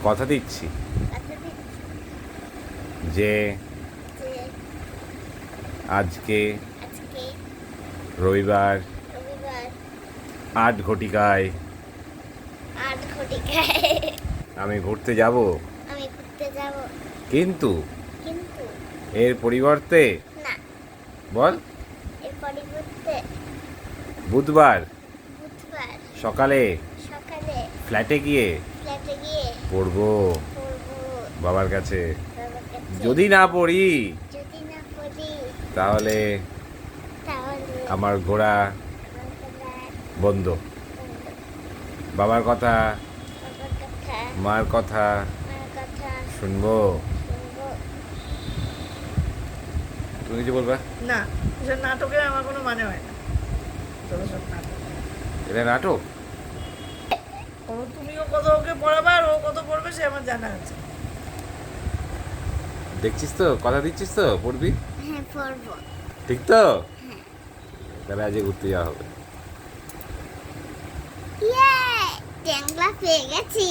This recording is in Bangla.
কথা দিচ্ছি যে আজকে রবিবার 8 ঘটিকায় আমি ঘুরতে যাব, কিন্তু এর পরিবর্তে বল বুধবার সকালে ফ্ল্যাটে গিয়ে পড়বো বাবার কাছে। যদি না পড়ি তাহলে আমার ঘোড়া বন্ধ। বাবার কথা মার কথা শুনবো। তুমি কিছু বলবা না? এসব নাটকের আমার কোনো মানে হয় না। এটা নাটক। তুমিও কত ওকে পড়াবে আর ও কত পড়বে সে আমার জানা আছে। দেখছিস তো, কথা দিচ্ছিস তো পড়বি? হ্যাঁ, পড়বো। ঠিক তো? তাহলে আজকে ঘুরতে যাওয়া হবে। ট্যাংলা পেয়ে গেছি।